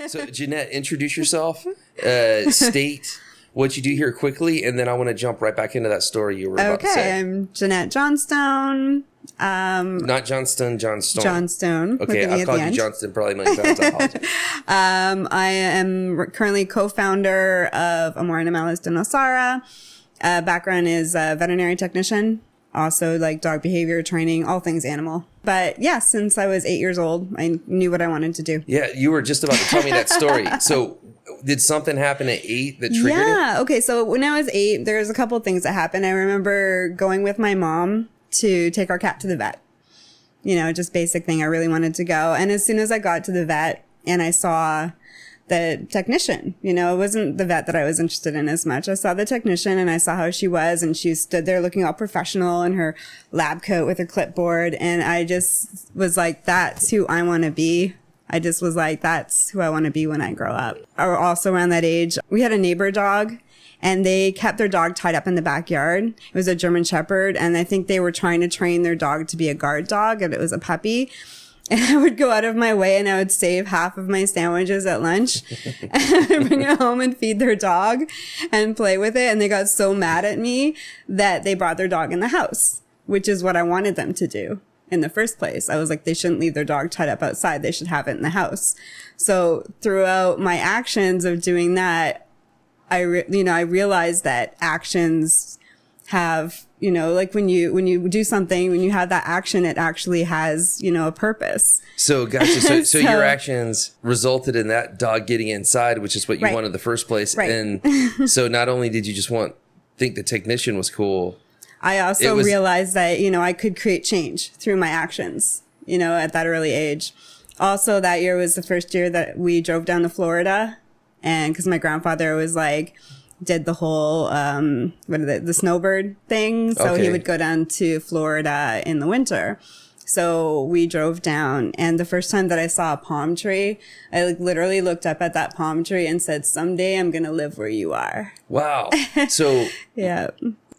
So, Jeanette, introduce yourself, state what you do here quickly, and then I want to jump right back into that story you were about to say. Okay, I'm Jeanette Johnstone. Not Johnstone. Johnstone. Okay, I've called you Johnston probably many times. I apologize. I am currently co-founder of Amor Animales de Nosara. Background is a veterinary technician, also like dog behavior training, all things animal. But yeah, since I was 8 years old, I knew what I wanted to do. Yeah, you were just about to tell me that story. So did something happen at 8 that triggered it? Yeah. Okay. So when I was 8, there was a couple of things that happened. I remember going with my mom to take our cat to the vet. You know, just basic thing. I really wanted to go. And as soon as I got to the vet and I saw the technician, you know, it wasn't the vet that I was interested in as much. I saw the technician and I saw how she was, and she stood there looking all professional in her lab coat with her clipboard. And I just was like, that's who I want to be. I just was like, that's who I want to be when I grow up. Or also around that age, we had a neighbor dog and they kept their dog tied up in the backyard. It was a German Shepherd. And I think they were trying to train their dog to be a guard dog, and it was a puppy. And I would go out of my way and I would save half of my sandwiches at lunch and bring it home and feed their dog and play with it. And they got so mad at me that they brought their dog in the house, which is what I wanted them to do. In the first place, I was like, they shouldn't leave their dog tied up outside. They should have it in the house. So throughout my actions of doing that, I realized that actions have, you know, like when you do something, when you have that action, it actually has, you know, a purpose. So gotcha. So your actions resulted in that dog getting inside, which is what you wanted in the first place. Right. And so not only did you just think the technician was cool, I also realized that, you know, I could create change through my actions, you know, at that early age. Also, that year was the first year that we drove down to Florida. And because my grandfather was like, did the whole, the snowbird thing. So he would go down to Florida in the winter. So we drove down, and the first time that I saw a palm tree, I like literally looked up at that palm tree and said, someday I'm going to live where you are. Wow. So yeah.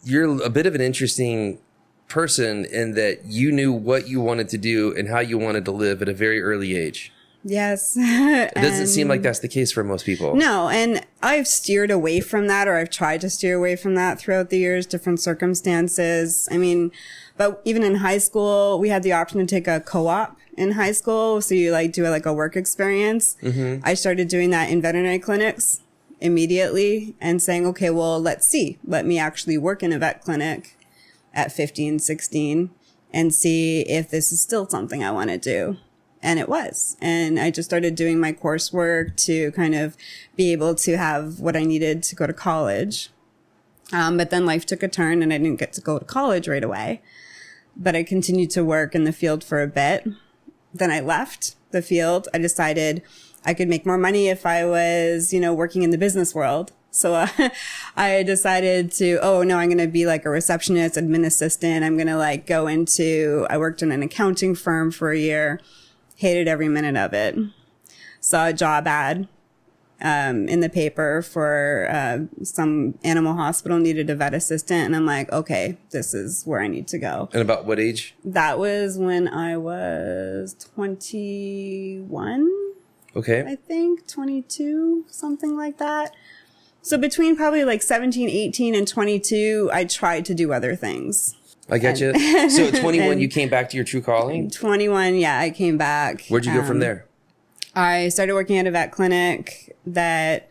You're a bit of an interesting person in that you knew what you wanted to do and how you wanted to live at a very early age. Yes. It doesn't seem like that's the case for most people. No. And I've steered away from that, or I've tried to steer away from that throughout the years, different circumstances. I mean, but even in high school, we had the option to take a co-op in high school. So you like do a work experience. Mm-hmm. I started doing that in veterinary clinics immediately and saying, okay, well, let's see. Let me actually work in a vet clinic at 15, 16 and see if this is still something I want to do. And it was. And I just started doing my coursework to kind of be able to have what I needed to go to college. But then life took a turn and I didn't get to go to college right away. But I continued to work in the field for a bit. Then I left the field. I decided I could make more money if I was, you know, working in the business world. So I decided I'm going to be like a receptionist, admin assistant. I'm going to I worked in an accounting firm for a year. Hated every minute of it. Saw a job ad in the paper for some animal hospital needed a vet assistant. And I'm like, okay, this is where I need to go. And about what age? That was when I was 21. Okay. I think 22, something like that. So between probably like 17, 18 and 22, I tried to do other things. I get you. So at 21, you came back to your true calling? 21, yeah, I came back. Where'd you go from there? I started working at a vet clinic that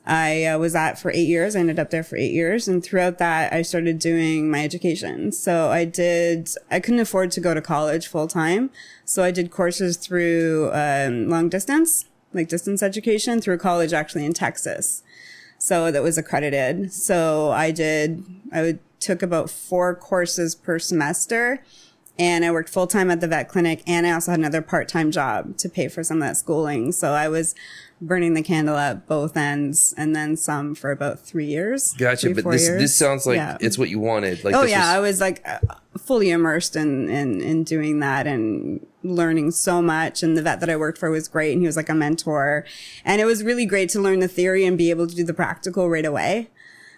I was at for 8 years. I ended up there for 8 years. And throughout that, I started doing my education. So I couldn't afford to go to college full time. So I did courses through long distance, like distance education through college actually in Texas. So that was accredited. So I took about 4 courses per semester, and I worked full time at the vet clinic, and I also had another part-time job to pay for some of that schooling. So I was burning the candle at both ends, and then some for about 3 years. Gotcha. But this sounds like it's what you wanted. Like, I was like fully immersed in doing that and learning so much. And the vet that I worked for was great, and he was like a mentor. And it was really great to learn the theory and be able to do the practical right away.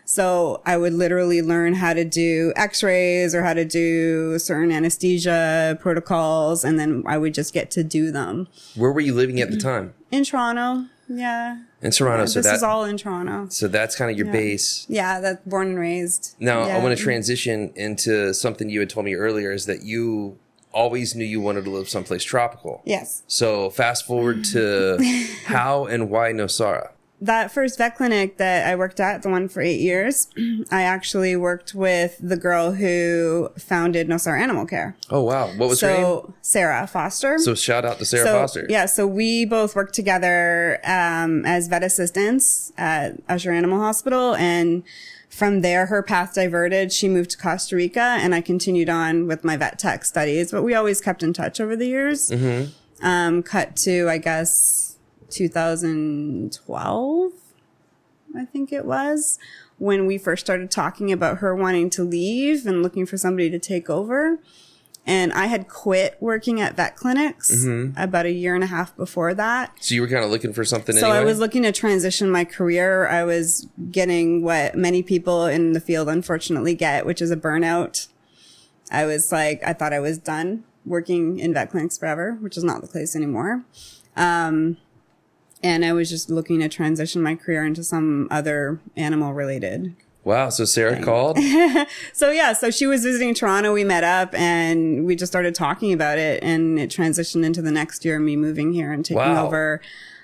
So I would literally learn how to do x-rays or how to do certain anesthesia protocols. And then I would just get to do them. Where were you living at the time? In Toronto. Yeah. In Toronto. Yeah, So this is all in Toronto. So that's kind of your base. Yeah, that's born and raised. Now, yeah. I want to transition into something you had told me earlier, is that you always knew you wanted to live someplace tropical. Yes. So fast forward to how and why Nosara? That first vet clinic that I worked at, the one for 8 years, I actually worked with the girl who founded Nosara Animal Care. Oh, wow. What was her name? So, Sarah Foster. So shout out to Sarah Foster. Yeah, so we both worked together as vet assistants at Usher Animal Hospital. And from there, her path diverted. She moved to Costa Rica, and I continued on with my vet tech studies. But we always kept in touch over the years. Mm-hmm. Cut to, I guess, 2012, I think it was, when we first started talking about her wanting to leave and looking for somebody to take over. And I had quit working at vet clinics about a year and a half before that. So you were kind of looking for something So anyway? I was looking to transition my career. I was getting what many people in the field unfortunately get, which is a burnout. I was like, I thought I was done working in vet clinics forever, which is not the case anymore. And I was just looking to transition my career into some other animal related. Wow. So Sarah called? So yeah, so she was visiting Toronto. We met up and we just started talking about it, and it transitioned into the next year, me moving here and taking over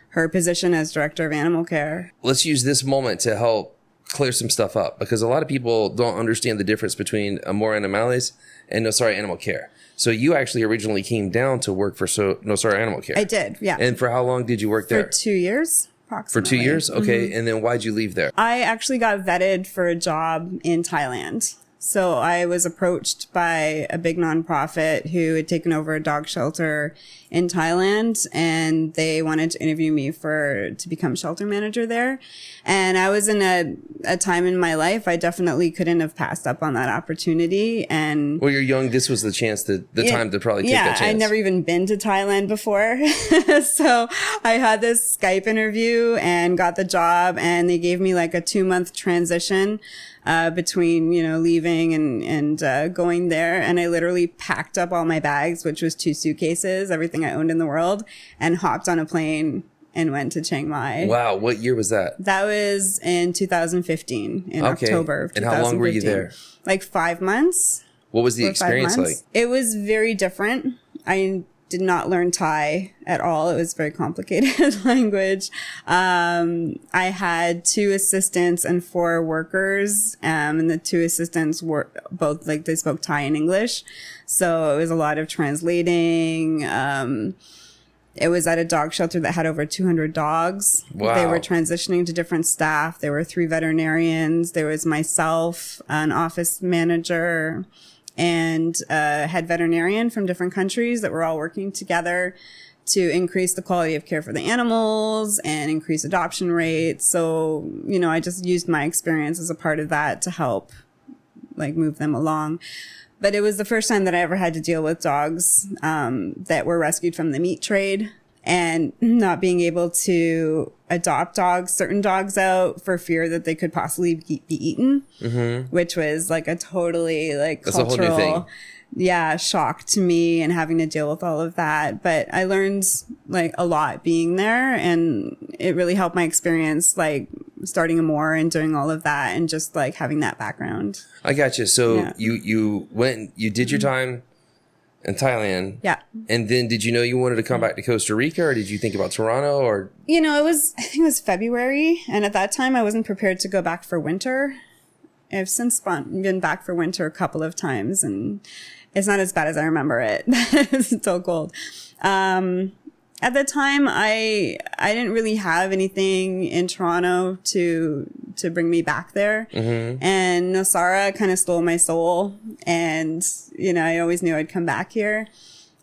her position as director of animal care. Let's use this moment to help clear some stuff up, because a lot of people don't understand the difference between Amor Animales and Nosara Animal Care. So you actually originally came down to work for Nosara Animal Care. I did, yeah. And for how long did you work there? For 2 years, approximately. For 2 years? Okay. And then why'd you leave there? I actually got vetted for a job in Thailand. So I was approached by a big nonprofit who had taken over a dog shelter in Thailand, and they wanted to interview me to become shelter manager there. And I was in a time in my life I definitely couldn't have passed up on that opportunity. And well, you're young. This was the chance, the time to probably take that chance. Yeah, I'd never even been to Thailand before. So I had this Skype interview and got the job, and they gave me like a 2-month transition between, leaving and going there. And I literally packed up all my bags, which was 2 suitcases, everything I owned in the world, and hopped on a plane and went to Chiang Mai. Wow. What year was that? That was in 2015, in October of 2015. And how long were you there? Like 5 months. What was the experience like? It was very different. I did not learn Thai at all. It was very complicated language. I had 2 assistants and 4 workers, and the 2 assistants were both they spoke Thai and English. So it was a lot of translating. It was at a dog shelter that had over 200 dogs. Wow. They were transitioning to different staff. There were 3 veterinarians. There was myself, an office manager, and a head veterinarian from different countries that were all working together to increase the quality of care for the animals and increase adoption rates. So, I just used my experience as a part of that to help move them along. But it was the first time that I ever had to deal with dogs that were rescued from the meat trade, and not being able to adopt certain dogs out for fear that they could possibly be eaten, which was a totally That's a whole new thing. Shock to me, and having to deal with all of that. But I learned a lot being there, and it really helped my experience starting Amor and doing all of that, and just having that background. I got you. So you went, you did your time in Thailand. Yeah. And then did you know you wanted to come back to Costa Rica, or did you think about Toronto, or? I think it was February. And at that time I wasn't prepared to go back for winter. I've since been back for winter a couple of times, and it's not as bad as I remember it. It's still cold. At the time, I didn't really have anything in Toronto to bring me back there. And Nosara kind of stole my soul. And, I always knew I'd come back here.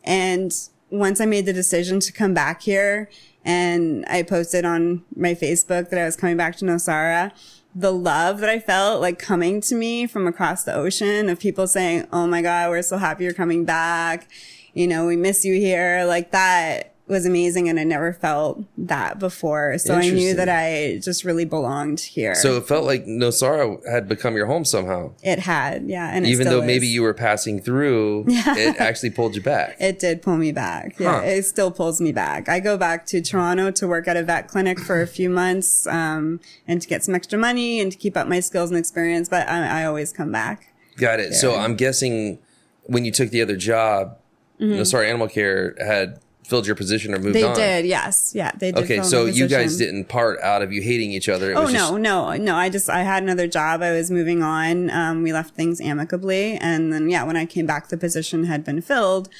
And once I made the decision to come back here, and I posted on my Facebook that I was coming back to Nosara, the love that I felt coming to me from across the ocean, of people saying, "Oh my God, we're so happy you're coming back. We miss you here." That was amazing, and I never felt that before. So I knew that I just really belonged here. So it felt like Nosara had become your home somehow. It had, yeah. And even though maybe you were passing through, it actually pulled you back. It did pull me back. Yeah, it still pulls me back. I go back to Toronto to work at a vet clinic for a few months and to get some extra money and to keep up my skills and experience. But I always come back. Got it. So I'm guessing when you took the other job, Nosara Animal Care had filled your position or moved on. They did, yes. Yeah, they did. Okay, so you guys didn't part out of you hating each other. No. I had another job. I was moving on. We left things amicably. And then, when I came back, the position had been filled.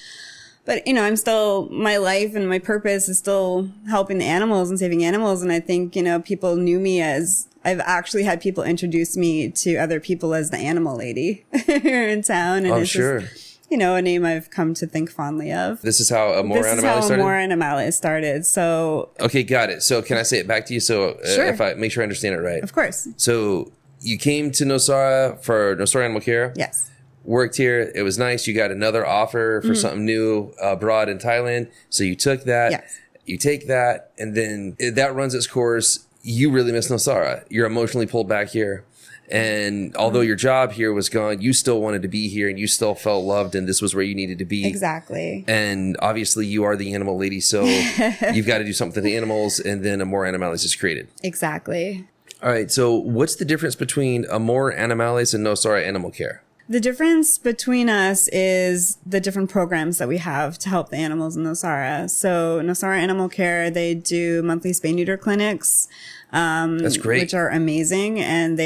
But, I'm still, my life and my purpose is still helping the animals and saving animals. And I think, people knew me as, I've actually had people introduce me to other people as the animal lady here in town. And it's just, a name I've come to think fondly of. This is how Amor Animales started? Amor Animales started. So. Okay, got it. So can I say it back to you? So sure. If I make sure I understand it right. Of course. So you came to Nosara for Nosara Animal Care? Yes. Worked here. It was nice. You got another offer for something new abroad in Thailand. So you took that. Yes. You take that. And then that runs its course. You really miss Nosara. You're emotionally pulled back here. And although your job here was gone, you still wanted to be here and you still felt loved and this was where you needed to be. Exactly. And obviously you are the animal lady, so you've got to do something for the animals, and then Amor Animales is created. Exactly. All right, so what's the difference between Amor Animales and Nosara Animal Care? The difference between us is the different programs that we have to help the animals in Nosara. So Nosara Animal Care, they do monthly spay-neuter clinics. That's great. Which are amazing. And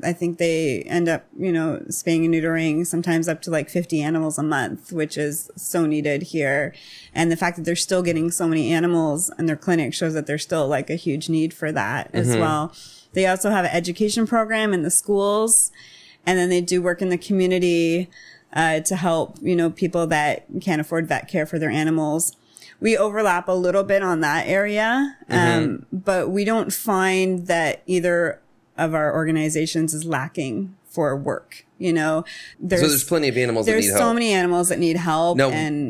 I think they end up, spaying and neutering sometimes up to like 50 animals a month, which is so needed here. And the fact that they're still getting so many animals in their clinic shows that there's still like a huge need for that as well. They also have an education program in the schools. And then they do work in the community to help, people that can't afford vet care for their animals. We overlap a little bit on that area, but we don't find that either of our organizations is lacking for work. So there's plenty of animals that need help. There's so many animals that need help. No,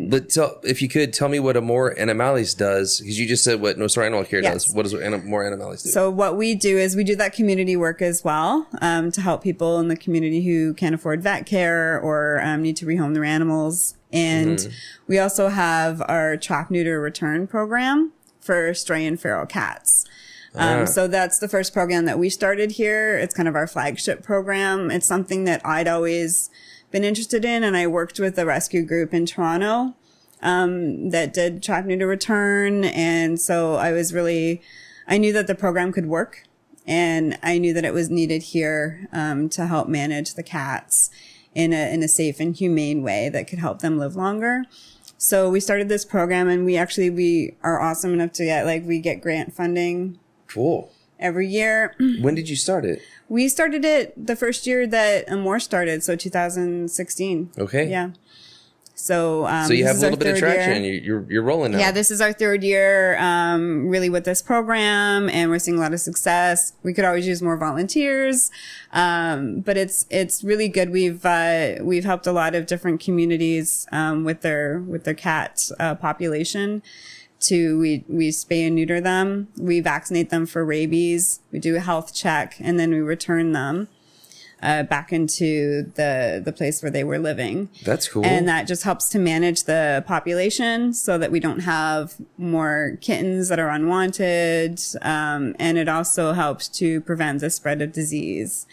but if you could tell me what Amor Animales does, because you just said what Nosara Animal Care does. What does Amor Animales do? So what we do is we do that community work as well to help people in the community who can't afford vet care or need to rehome their animals. And we also have our trap, neuter, return program for stray and feral cats. So that's the first program that we started here. It's kind of our flagship program. It's something that I'd always been interested in. And I worked with a rescue group in Toronto that did trap, neuter, return. And so I knew that the program could work. And I knew that it was needed here to help manage the cats in a safe and humane way that could help them live longer. So we started this program, and we are awesome enough to we get grant funding. Cool. Every year. When did you start it? We started it the first year that Amor started, so 2016. Okay. Yeah. So you have a little bit of traction. You're rolling now. Yeah, this is our third year really with this program, and we're seeing a lot of success. We could always use more volunteers, but it's really good. We've helped a lot of different communities with their cat population. We spay and neuter them, we vaccinate them for rabies, we do a health check, and then we return them back into the place where they were living. That's cool. And that just helps to manage the population so that we don't have more kittens that are unwanted. And it also helps to prevent the spread of disease.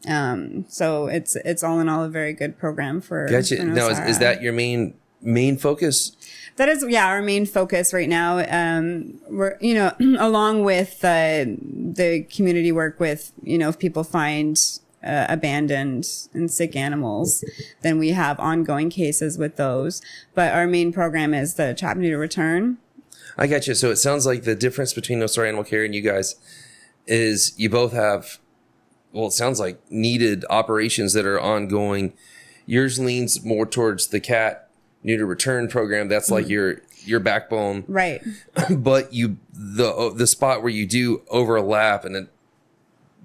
So it's all in all a very good program for. Gotcha. For now, is that your main focus? That is, our main focus right now. We're, along with the community work with, if people find abandoned and sick animals, then we have ongoing cases with those. But our main program is the trap, neuter, return. I got you. So it sounds like the difference between Nosara Animal Care and you guys is you both have, it sounds like needed operations that are ongoing. Yours leans more towards the cat neuter return program. That's like your backbone, right? But the spot where you do overlap, and it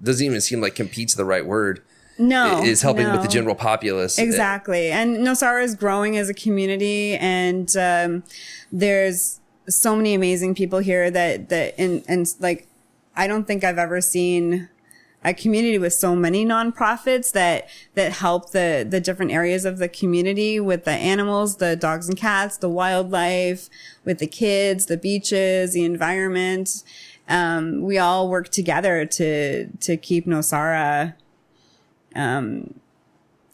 doesn't even seem like compete's the right word. No, is helping with the general populace. Exactly. And Nosara is growing as a community, and there's so many amazing people here and like, I don't think I've ever seen a community with so many nonprofits that help the different areas of the community with the animals, the dogs and cats, the wildlife, with the kids, the beaches, the environment. We all work together to keep Nosara,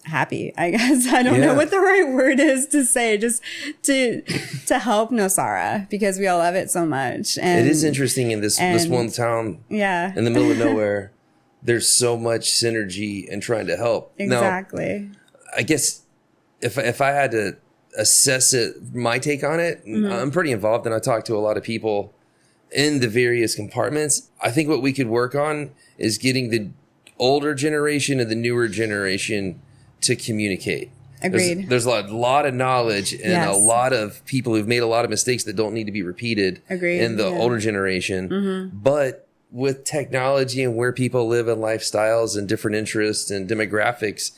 happy, I guess. I don't know what the right word is to say, just to help Nosara, because we all love it so much. And it is interesting in this one town in the middle of nowhere. There's so much synergy in trying to help. Exactly. Now, I guess if I had to assess it, my take on it, I'm pretty involved, and I talk to a lot of people in the various compartments. I think what we could work on is getting the older generation and the newer generation to communicate. Agreed. There's a lot of knowledge and a lot of people who've made a lot of mistakes that don't need to be repeated in the older generation. But with technology and where people live and lifestyles and different interests and demographics,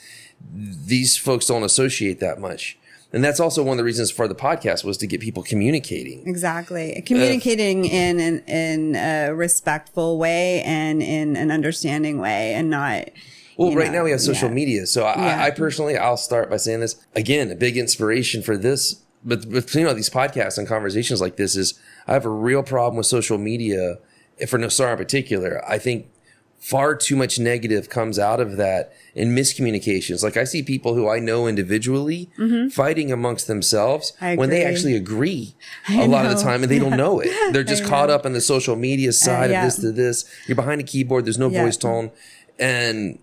these folks don't associate that much. And that's also one of the reasons for the podcast, was to get people communicating. Exactly. Communicating in a respectful way and in an understanding way, and not... Well, right now we have social media. So I personally, I'll start by saying this. Again, a big inspiration for this, but these podcasts and conversations like this is, I have a real problem with social media. For Nosara in particular, I think far too much negative comes out of that in miscommunications. Like, I see people who I know individually fighting amongst themselves when they actually agree a lot of the time, and they don't know it. They're just caught up in the social media side of this to this. You're behind a keyboard. There's no voice tone. And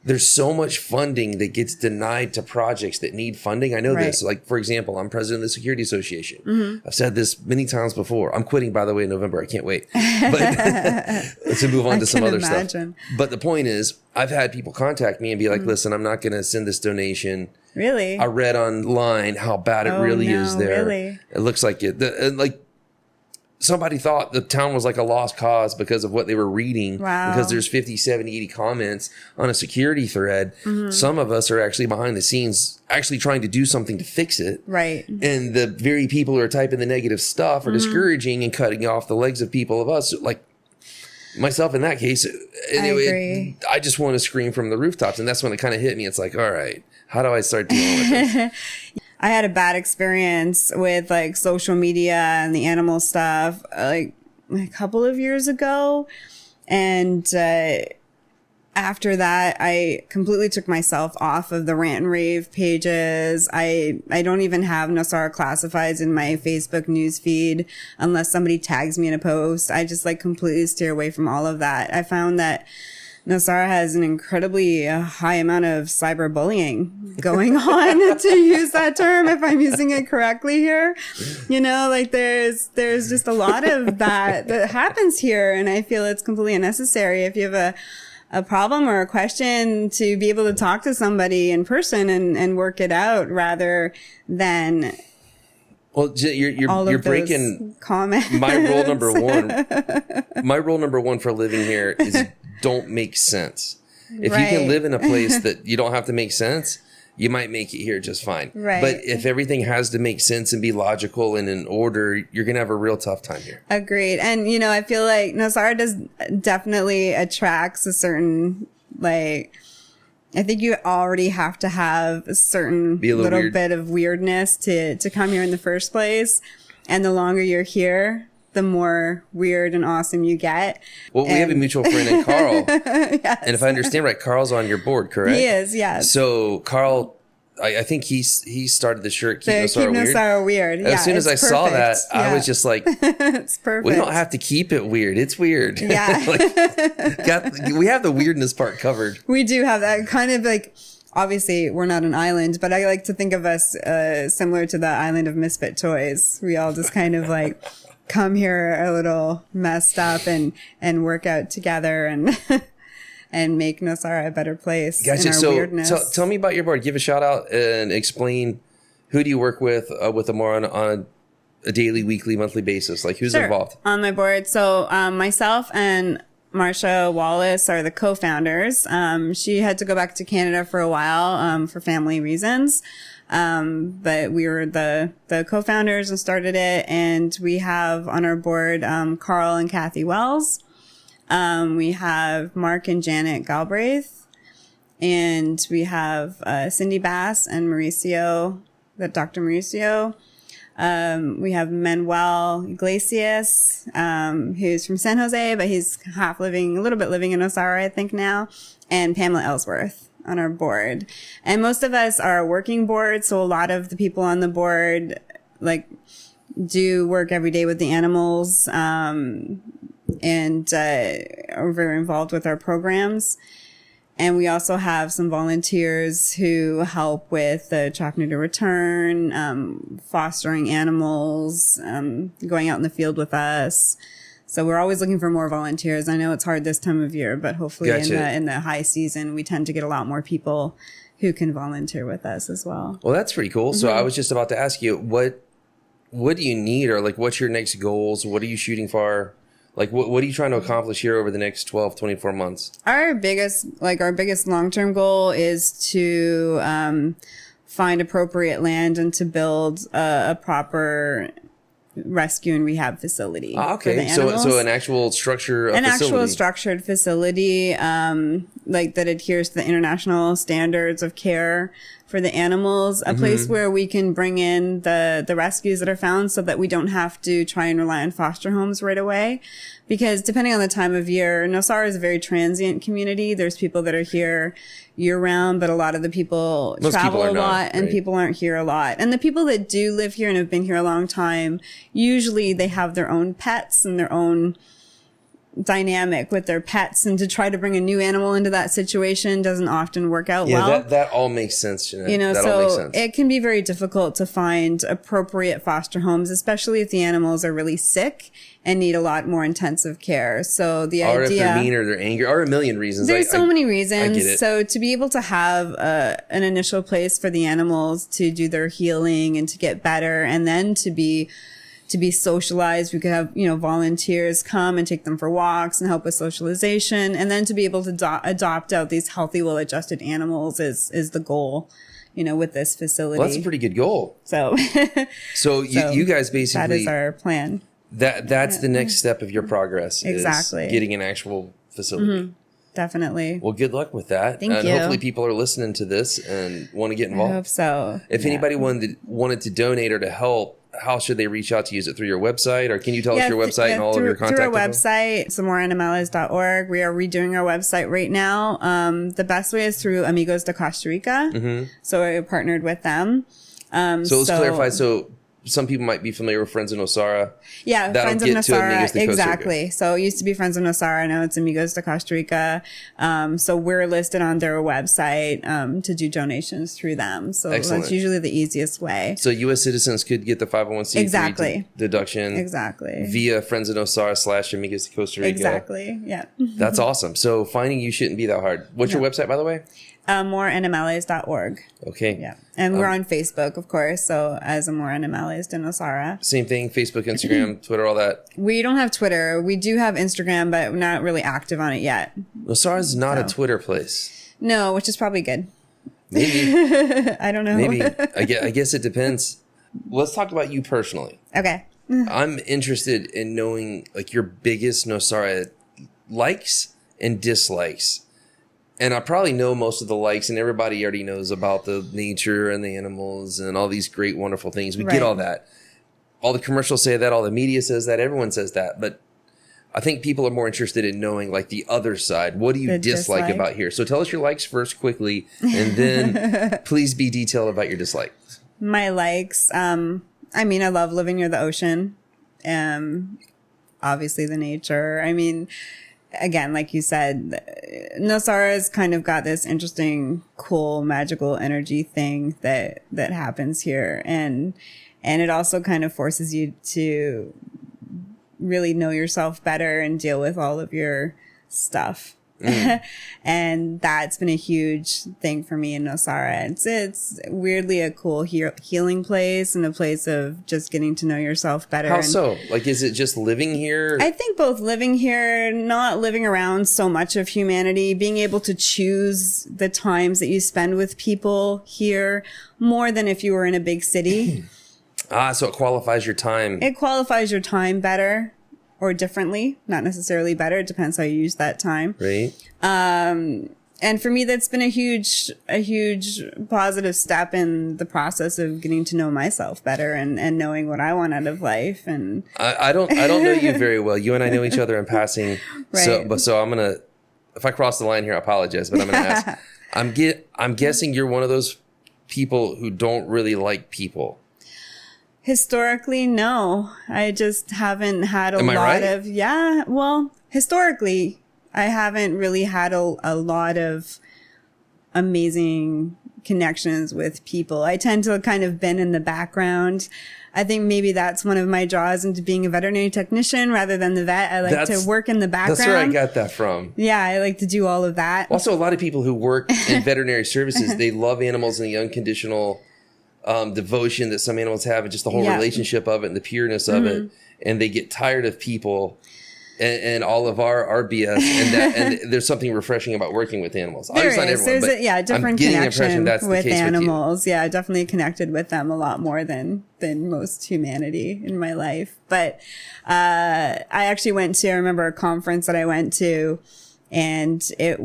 there's so much funding that gets denied to projects that need funding. I know this. Like, for example, I'm president of the Security Association. I've said this many times before. I'm quitting, by the way, in November. I can't wait. But to move on to some other stuff. But the point is, I've had people contact me and be like, listen, I'm not going to send this donation. Really? I read online how bad it really is there. Really? It looks like it. Like, somebody thought the town was like a lost cause because of what they were reading. Wow. Because there's 50, 70, 80 comments on a security thread. Some of us are actually behind the scenes actually trying to do something to fix it. Right. And the very people who are typing the negative stuff are discouraging and cutting off the legs of people of us, like myself in that case. Anyway, I just want to scream from the rooftops. And that's when it kind of hit me. It's like, all right, how do I start dealing with this? I had a bad experience with like social media and the animal stuff like a couple of years ago. And after that, I completely took myself off of the rant and rave pages. I don't even have Nosara classifieds in my Facebook news feed unless somebody tags me in a post. I just like completely steer away from all of that. I found that Nosara has an incredibly high amount of cyberbullying going on, to use that term, if I'm using it correctly here. You know, like there's just a lot of that happens here. And I feel it's completely unnecessary. If you have a problem or a question, to be able to talk to somebody in person and work it out, rather than... Well, you're breaking comments. My rule number one. My rule number one for living here is don't make sense. If you can live in a place that you don't have to make sense, you might make it here just fine. Right. But if everything has to make sense and be logical and in order, you're going to have a real tough time here. Agreed. And, you know, I feel like Nosara definitely attracts a certain, like... I think you already have to have a certain little bit of weirdness to come here in the first place. And the longer you're here, the more weird and awesome you get. Well, we have a mutual friend in Carl. Yes. And if I understand right, Carl's on your board, correct? He is, yes. So Carl, I think he started the shirt Keep Nosara Weird. Yeah, as soon as I saw that, I was just like, it's perfect. We don't have to keep it weird. It's weird. Yeah. We have the weirdness part covered. We do have that kind of like, obviously we're not an island, but I like to think of us similar to the island of misfit toys. We all just kind of like come here a little messed up and work out together and and make Nosara a better place. Gotcha. In our weirdness. Tell me about your board. Give a shout out and explain, who do you work with Amor on a daily, weekly, monthly basis? Like, who's involved? On my board. So myself and Marsha Wallace are the co-founders. She had to go back to Canada for a while for family reasons. But we were the co-founders and started it. And we have on our board Carl and Kathy Wells. We have Mark and Janet Galbraith. And we have Cindy Bass and Dr. Mauricio. We have Manuel Iglesias, who's from San Jose, but he's a little bit living in Nosara, I think now, and Pamela Ellsworth on our board. And most of us are working board, so a lot of the people on the board do work every day with the animals, and are very involved with our programs. And we also have some volunteers who help with the trap, neuter, return, fostering animals, going out in the field with us. So we're always looking for more volunteers. I know it's hard this time of year, but hopefully in the high season, we tend to get a lot more people who can volunteer with us as well. Well, that's pretty cool. So I was just about to ask you, what do you need, or what's your next goals? What are you shooting for? What are you trying to accomplish here over the next 12, 24 months? Our biggest long-term goal is to find appropriate land and to build a proper rescue and rehab facility. Okay. For the animals. So an actual structure, actual structured facility, that adheres to the international standards of care for the animals, a place where we can bring in the rescues that are found so that we don't have to try and rely on foster homes right away. Because depending on the time of year, Nosara is a very transient community. There's people that are here year round, but a lot of the people travel a lot and people aren't here a lot. And the people that do live here and have been here a long time, usually they have their own pets and their own dynamic with their pets, and to try to bring a new animal into that situation doesn't often work out well. Yeah, that all makes sense, Jeanette. That so all makes sense. It can be very difficult to find appropriate foster homes, especially if the animals are really sick and need a lot more intensive care. So the idea, or if they're mean or they're angry, or a million reasons. There's so many reasons. I get it. So to be able to have an initial place for the animals to do their healing and to get better, and then to be socialized. We could have, volunteers come and take them for walks and help with socialization. And then to be able to adopt out these healthy, well-adjusted animals is the goal, with this facility. Well, that's a pretty good goal. So you guys basically, that is our plan. That's the next step of your progress. Exactly. Is getting an actual facility. Definitely. Well, good luck with that. Thank and you. Hopefully people are listening to this and want to get involved. I hope so. If anybody wanted to donate or to help, how should they reach out to you? Is it through your website, or can you tell us your website and all of your contact info? Through our website, it's amoranimales.org. We are redoing our website right now. The best way is through Amigos de Costa Rica. So we're partnered with them. So let's clarify. So some people might be familiar with Friends of Nosara. Yeah, that'll Friends of get to Amigos Nosara. de Costa Exactly. Rica. So it used to be Friends of Nosara. Now it's Amigos de Costa Rica. So we're listed on their website to do donations through them. So Excellent. That's usually the easiest way. So U.S. citizens could get the 501c3 Exactly. deduction via Friends of Nosara / Amigos de Costa Rica. Exactly. Yeah. That's awesome. So finding you shouldn't be that hard. What's your website, by the way? Amoranimales.org. Okay. Yeah. And we're on Facebook, of course. So as Amor Animales de Nosara. Same thing. Facebook, Instagram, Twitter, all that. We don't have Twitter. We do have Instagram, but we're not really active on it yet. Nosara is not a Twitter place. No, which is probably good. Maybe. I don't know. Maybe. I guess it depends. Let's talk about you personally. Okay. I'm interested in knowing your biggest Nosara likes and dislikes. And I probably know most of the likes, and everybody already knows about the nature and the animals and all these great, wonderful things. We get all that. All the commercials say that. All the media says that. Everyone says that. But I think people are more interested in knowing the other side. What do you dislike about here? So tell us your likes first quickly, and then please be detailed about your dislikes. My likes. I love living near the ocean. Obviously the nature. Again, like you said, Nosara's kind of got this interesting, cool, magical energy thing that happens here. And it also kind of forces you to really know yourself better and deal with all of your stuff. And that's been a huge thing for me in Nosara. It's weirdly a cool healing place and a place of just getting to know yourself better. How so? Like, is it just living here? I think both living here, not living around so much of humanity, being able to choose the times that you spend with people here more than if you were in a big city. So it qualifies your time. It qualifies your time better or differently, not necessarily better. It depends how you use that time. Right. And for me, that's been a huge positive step in the process of getting to know myself better and knowing what I want out of life. And I don't know you very well. You and I know each other in passing. Right. So I'm gonna, if I cross the line here, I apologize, but I'm gonna ask. I'm guessing you're one of those people who don't really like people. Historically, no. I just haven't had Am I right? Historically, I haven't really had a lot of amazing connections with people. I tend to kind of been in the background. I think maybe that's one of my draws into being a veterinary technician rather than the vet. I like to work in the background. That's where I got that from. Yeah, I like to do all of that. Also, a lot of people who work in veterinary services, they love animals and the unconditional devotion that some animals have and just the whole relationship of it and the pureness of it. And they get tired of people and all of our BS. And there's something refreshing about working with animals. There's a different connection with animals. Yeah, definitely connected with them a lot more than most humanity in my life. But I actually I remember a conference that I went to, and I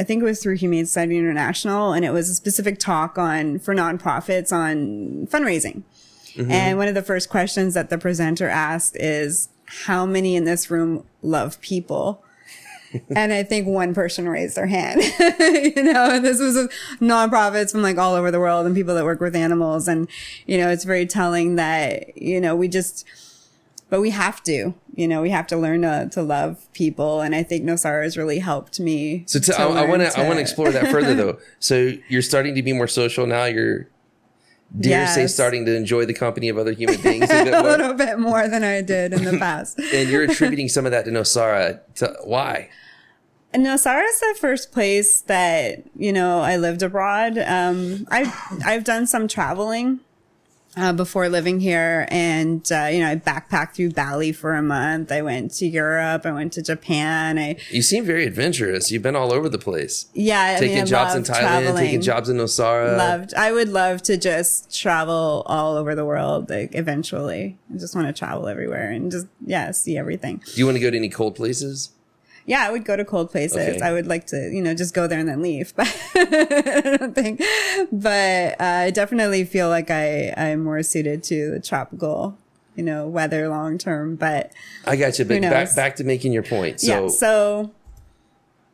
think it was through Humane Society International, and it was a specific talk for nonprofits on fundraising. Mm-hmm. And one of the first questions that the presenter asked is, how many in this room love people? And I think one person raised their hand, and this was nonprofits from like all over the world and people that work with animals. And, it's very telling that, but we have to, we have to learn to love people. And I think Nosara has really helped me. So I want to explore that further though. So you're starting to be more social now. You're, say, starting to enjoy the company of other human beings a bit more. A little bit more than I did in the past. And you're attributing some of that to Nosara. Why? Nosara is the first place that, I lived abroad. I've done some traveling before living here, and I backpacked through Bali for a month. I went to Europe. I went to Japan. You seem very adventurous. You've been all over the place. Yeah, taking jobs in Thailand, traveling. Taking jobs in Nosara. I would love to just travel all over the world. Like eventually, I just want to travel everywhere and just see everything. Do you want to go to any cold places? Yeah, I would go to cold places. Okay. I would like to, just go there and then leave. But I don't think. But I definitely feel like I'm more suited to the tropical, weather long term. But I got you. But back to making your point. So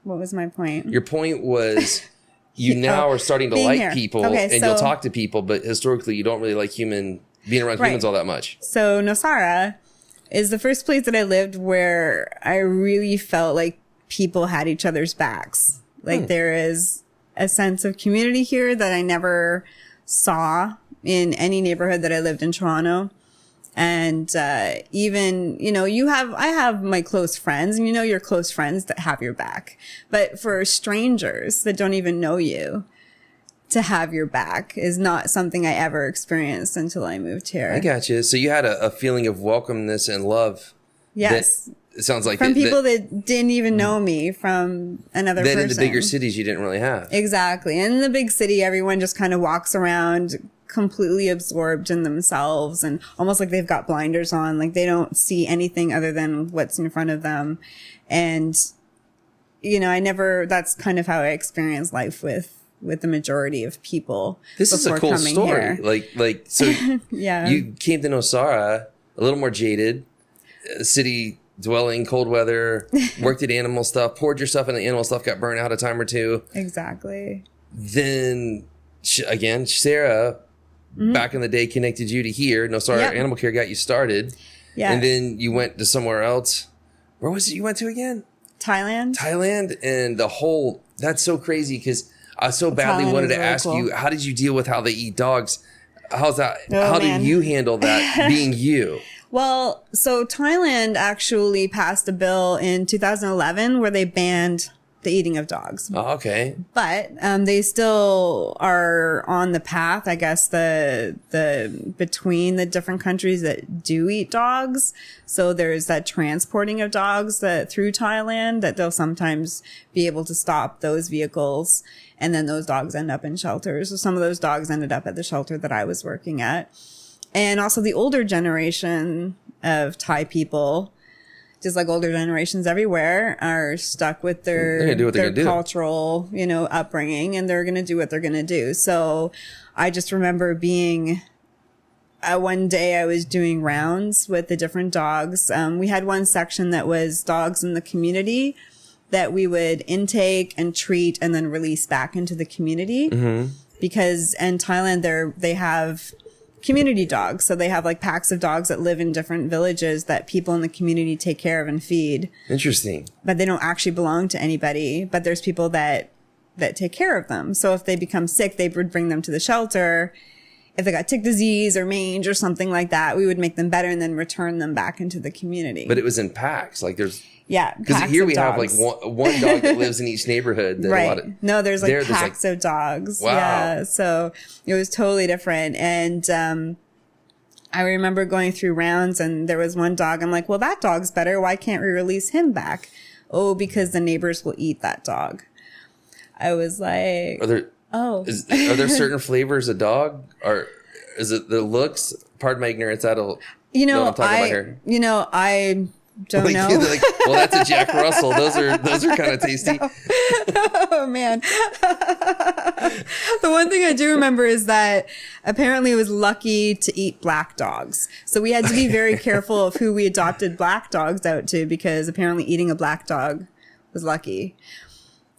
what was my point? Your point was you now are starting to like people, and you'll talk to people, but historically you don't really like being around humans all that much. So Nosara is the first place that I lived where I really felt like people had each other's backs. Like there is a sense of community here that I never saw in any neighborhood that I lived in Toronto. And even, I have my close friends, and your close friends that have your back. But for strangers that don't even know you, to have your back is not something I ever experienced until I moved here. I got you. So you had a feeling of welcomeness and love. Yes. It sounds like from people that didn't even know me from another person. Then in the bigger cities, you didn't really have. Exactly. In the big city, everyone just kind of walks around completely absorbed in themselves and almost like they've got blinders on. Like they don't see anything other than what's in front of them. And, that's kind of how I experienced life with the majority of people. This is a cool story. Here. So yeah. You came to Nosara a little more jaded, city dwelling, cold weather, worked at animal stuff, poured yourself in the animal stuff, got burnt out a time or two. Exactly. Then again, Sarah, back in the day, connected you to here. Nosara Animal Care got you started. Yeah. And then you went to somewhere else. Where was it you went to again? Thailand. And that's so crazy because I so badly wanted to ask you, how did you deal with how they eat dogs? How's that? How did you handle that being you? Well, so Thailand actually passed a bill in 2011 where they banned the eating of dogs. Oh, okay. But they still are on the path, I guess, the between the different countries that do eat dogs. So there's that transporting of dogs that through Thailand that they'll sometimes be able to stop those vehicles, and then those dogs end up in shelters. So some of those dogs ended up at the shelter that I was working at. And also the older generation of Thai people, just like older generations everywhere, are stuck with their cultural, upbringing, and they're going to do what they're going to do. So I just remember being, one day I was doing rounds with the different dogs. We had one section that was dogs in the community that we would intake and treat and then release back into the community. Mm-hmm. Because in Thailand, they have community dogs. So they have like packs of dogs that live in different villages that people in the community take care of and feed. Interesting. But they don't actually belong to anybody. But there's people that take care of them. So if they become sick, they would bring them to the shelter. If they got tick disease or mange or something like that, we would make them better and then return them back into the community. But it was in packs. Like there's... Yeah, because here we have like one dog that lives in each neighborhood. Right. No, there's like packs of dogs. Wow. Yeah. So it was totally different. And I remember going through rounds and there was one dog. I'm like, well, that dog's better. Why can't we release him back? Oh, because the neighbors will eat that dog. I was like, are there certain flavors of dog? Or is it the looks? Pardon my ignorance. Know what I'm talking about here. I don't know. Well, that's a Jack Russell. Those are kind of tasty. Oh man. The one thing I do remember is that apparently it was lucky to eat black dogs. So we had to be very careful of who we adopted black dogs out to, because apparently eating a black dog was lucky.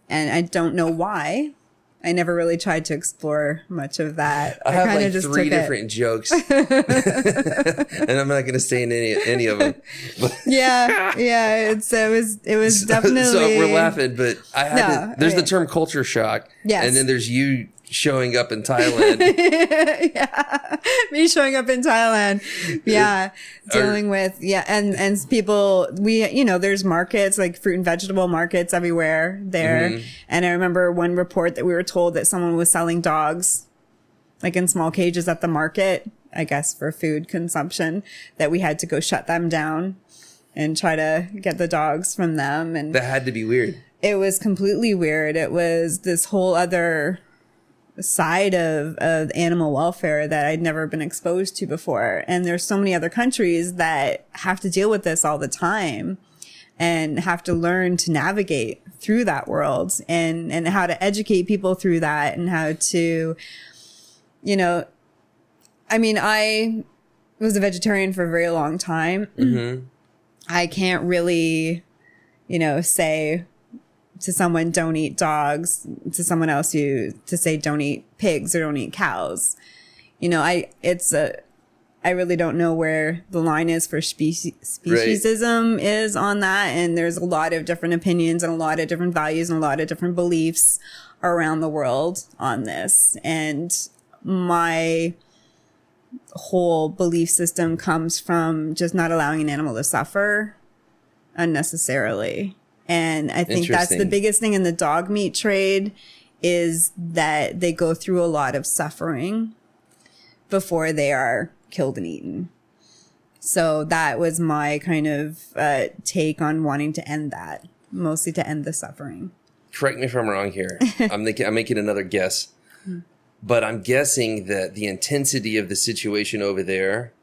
And I don't know why. I never really tried to explore much of that. I have like just 3 different jokes, and I'm not going to say any of them. Yeah. It was definitely. So we're laughing, but there's the term culture shock. Yes. And then there's you showing up in Thailand. Yeah, me showing up in Thailand. Yeah, dealing with and people. There's markets, like fruit and vegetable markets everywhere there. Mm-hmm. And I remember one report that we were told that someone was selling dogs, like in small cages at the market, I guess for food consumption. That we had to go shut them down and try to get the dogs from them. And that had to be weird. It was completely weird. It was this whole other side of animal welfare that I'd never been exposed to before. And there's so many other countries that have to deal with this all the time and have to learn to navigate through that world and how to educate people through that and how to, I was a vegetarian for a very long time. Mm-hmm. I can't really, say to someone, don't eat dogs, to someone else, to say don't eat pigs or don't eat cows. I really don't know where the line is for speciesism is on that. And there's a lot of different opinions and a lot of different values and a lot of different beliefs around the world on this. And my whole belief system comes from just not allowing an animal to suffer unnecessarily. And I think that's the biggest thing in the dog meat trade is that they go through a lot of suffering before they are killed and eaten. So that was my kind of take on wanting to end that, mostly to end the suffering. Correct me if I'm wrong here. I'm making another guess. But I'm guessing that the intensity of the situation over there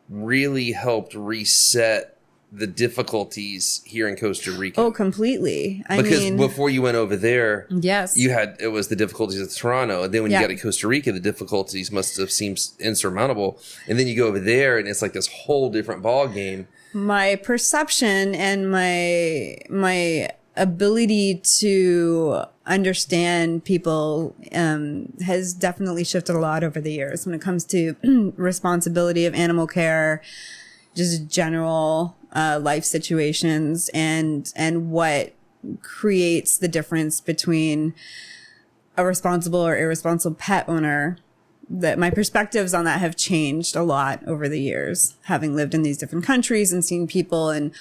really helped reset the difficulties here in Costa Rica. Oh, completely. Because before you went over there, yes, it was the difficulties of Toronto. And then when you got to Costa Rica, the difficulties must have seemed insurmountable. And then you go over there and it's like this whole different ball game. My perception and my ability to understand people has definitely shifted a lot over the years when it comes to responsibility of animal care, just general life situations, and what creates the difference between a responsible or irresponsible pet owner. That my perspectives on that have changed a lot over the years, having lived in these different countries and seen people in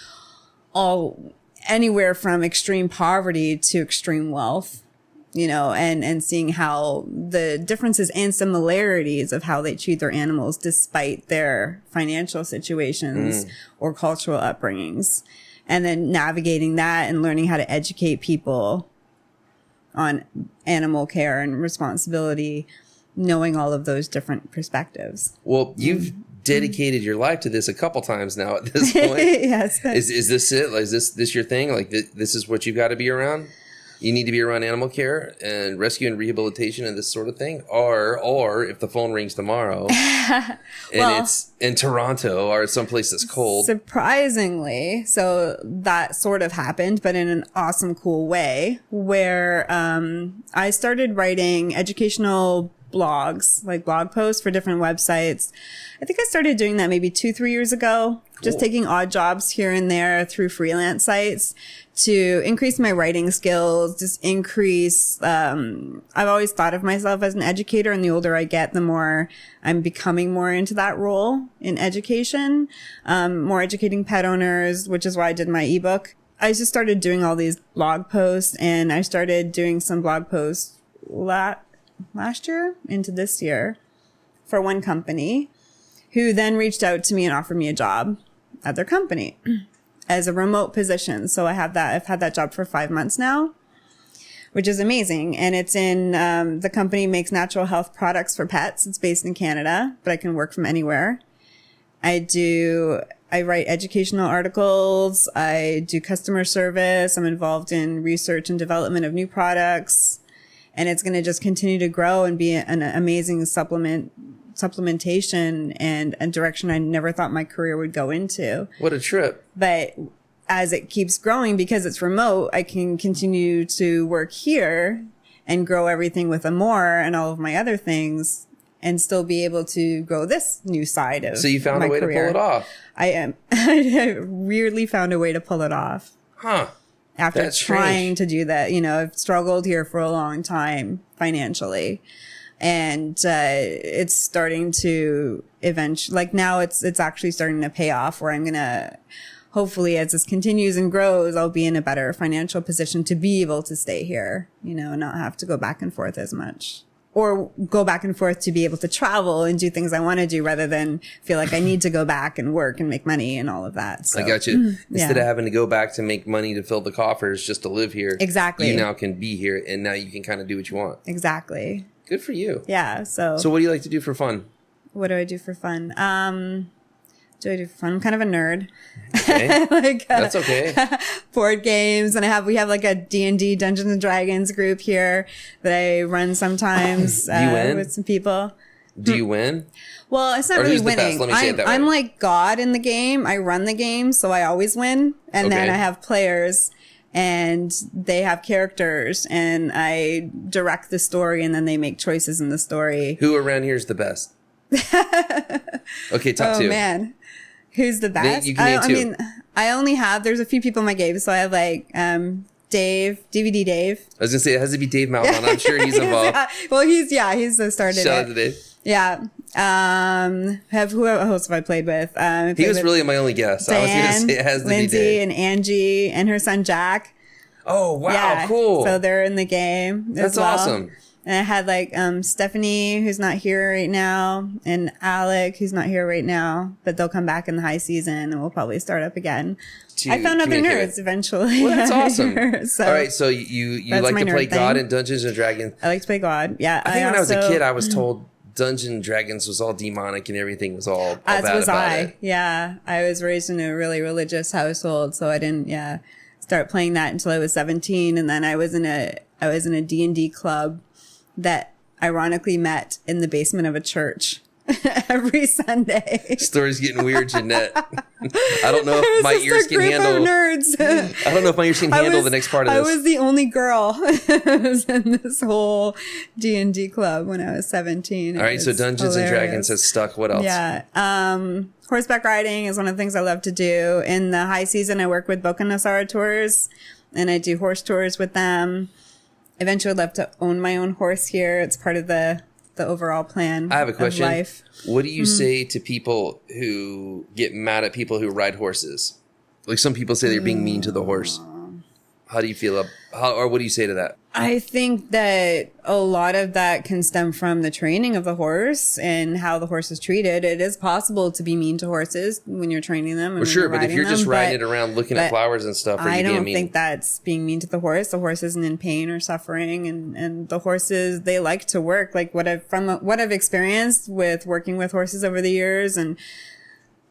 anywhere from extreme poverty to extreme wealth, and seeing how the differences and similarities of how they treat their animals despite their financial situations or cultural upbringings. And then navigating that and learning how to educate people on animal care and responsibility, knowing all of those different perspectives. Well, you've dedicated your life to this a couple times now at this point. Yes. Is this it? Like, is this your thing? Like, this is what you got to be around? You need to be around animal care and rescue and rehabilitation and this sort of thing? Or if the phone rings tomorrow and it's in Toronto or someplace that's cold. Surprisingly, so that sort of happened, but in an awesome, cool way, where I started writing educational blogs, like blog posts for different websites. I think I started doing that maybe 2-3 years ago, just taking odd jobs here and there through freelance sites to increase my writing skills, just increase, I've always thought of myself as an educator, and the older I get, the more I'm becoming more into that role in education, more educating pet owners, which is why I did my ebook. I just started doing all these blog posts, and I started doing some blog posts last year into this year for one company, who then reached out to me and offered me a job at their company as a remote position. So I've had that job for 5 months now, which is amazing. And it's in, the company makes natural health products for pets. It's based in Canada, but I can work from anywhere. I write educational articles. I do customer service. I'm involved in research and development of new products. And it's going to just continue to grow and be an amazing supplementation and a direction I never thought my career would go into. What a trip. But as it keeps growing, because it's remote, I can continue to work here and grow everything with Amor and all of my other things and still be able to grow this new side of my career. So you found a way to pull it off. I weirdly found a way to pull it off. Huh. After That's trying strange. to do that, I've struggled here for a long time financially. And it's starting to eventually, like now it's actually starting to pay off, where I'm going to, hopefully as this continues and grows, I'll be in a better financial position to be able to stay here, and not have to go back and forth as much. Or go back and forth to be able to travel and do things I want to do, rather than feel like I need to go back and work and make money and all of that. So, I got you. Instead of having to go back to make money to fill the coffers just to live here. Exactly. You now can be here, and now you can kind of do what you want. Exactly. Good for you. Yeah. So what do you like to do for fun? What do I do for fun? I'm kind of a nerd. Okay. That's okay. Board games, and we have like a D&D Dungeons and Dragons group here that I run sometimes with some people. Do you win? Well, it's not really winning. Let me say it that way. I'm like God in the game. I run the game, so I always win. And then I have players, and they have characters, and I direct the story, and then they make choices in the story. Who around here is the best? Okay, top two. Oh man, who's the best? You can name two. I mean, I only have. There's a few people in my game, so I have like Dave, DVD Dave. I was gonna say it has to be Dave Malvin. I'm sure he's involved. Well, he's the started. Shout out to Dave. Yeah. Who else have I played with? He was really my only guess. Diane, I was going to say it has to Lindsay be Dave. and Angie and her son Jack. Oh, wow. Yeah, cool. So they're in the game. That's awesome. And I had like Stephanie, who's not here right now, and Alec, who's not here right now, but they'll come back in the high season, and we'll probably start up again. I found other nerds eventually. Well, that's awesome. So all right, so you like to play God in Dungeons and Dragons. I like to play God. Yeah. I think when I was a kid, I was told Dungeons and Dragons was all demonic and everything was all bad about it. Yeah. I was raised in a really religious household, so I didn't start playing that until I was 17, and then I was in a D&D club that ironically met in the basement of a church every Sunday. Story's getting weird, Jeanette. I don't know if my ears can handle nerds. I don't know if my ears can handle the next part of this. I was the only girl who was in this whole D&D club when I was 17. All right, so Dungeons and Dragons has stuck. What else? Yeah. Horseback riding is one of the things I love to do. In the high season, I work with Nosara tours, and I do horse tours with them. Eventually, I'd love to own my own horse here. It's part of the overall plan. I have a question. Of life. What do you say to people who get mad at people who ride horses? Like some people say they're being mean to the horse. How do you feel? Or what do you say to that? I think that a lot of that can stem from the training of the horse and how the horse is treated. It is possible to be mean to horses when you're training them. Well, sure, but if you're just riding it around looking at flowers and stuff, I don't think that's being mean to the horse. The horse isn't in pain or suffering, and the horses, they like to work. Like what I've experienced with working with horses over the years, and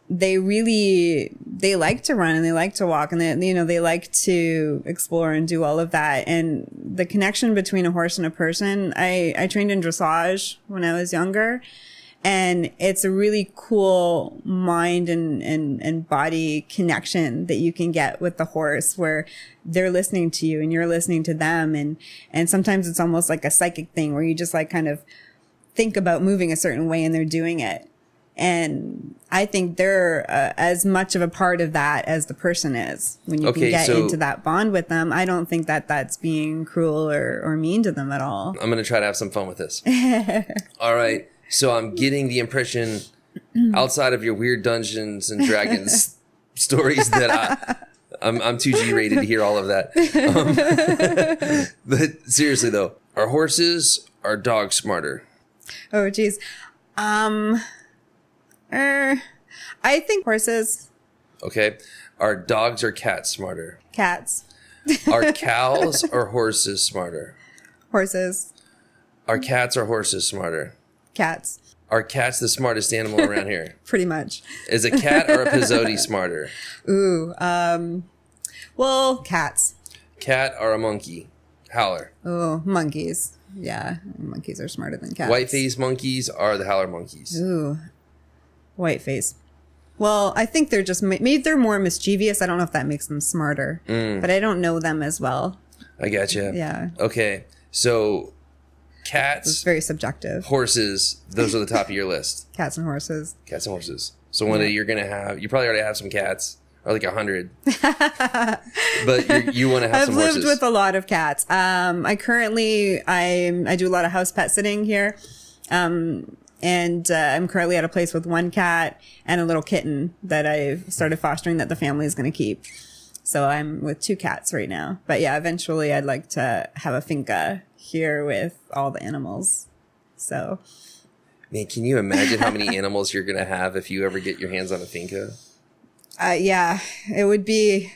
they like to run and they like to walk and they like to explore and do all of that. And the connection between a horse and a person, I trained in dressage when I was younger, and it's a really cool mind and body connection that you can get with the horse, where they're listening to you and you're listening to them. And sometimes it's almost like a psychic thing where you just like kind of think about moving a certain way and they're doing it. And I think they're as much of a part of that as the person is. When you can get into that bond with them, I don't think that that's being cruel or mean to them at all. I'm going to try to have some fun with this. All right. So I'm getting the impression, outside of your weird Dungeons and Dragons stories, that I'm too G-rated to hear all of that. But seriously, though, are horses or dogs smarter? Oh, geez. I think horses. Okay. Are dogs or cats smarter? Cats. Are cows or horses smarter? Horses. Are cats or horses smarter? Cats. Are cats the smartest animal around here? Pretty much. Is a cat or a pizzotti smarter? Ooh. Well, cats. Cat or a monkey? Howler. Oh, monkeys. Yeah. Monkeys are smarter than cats. White-faced monkeys are the howler monkeys. Ooh. White face. Well, I think they're just, maybe they're more mischievous. I don't know if that makes them smarter, but I don't know them as well. I gotcha. Yeah. Okay. So cats. It's very subjective. Horses. Those are the top of your list. Cats and horses. Cats and horses. So one day you're going to have, you probably already have some cats, or like 100. But you want to have some horses. I've lived with a lot of cats. I currently do a lot of house pet sitting here. And I'm currently at a place with one cat and a little kitten that I've started fostering that the family is going to keep. So I'm with 2 cats right now. But yeah, eventually I'd like to have a finca here with all the animals. So. Man, can you imagine how many animals you're going to have if you ever get your hands on a finca? Yeah, it would be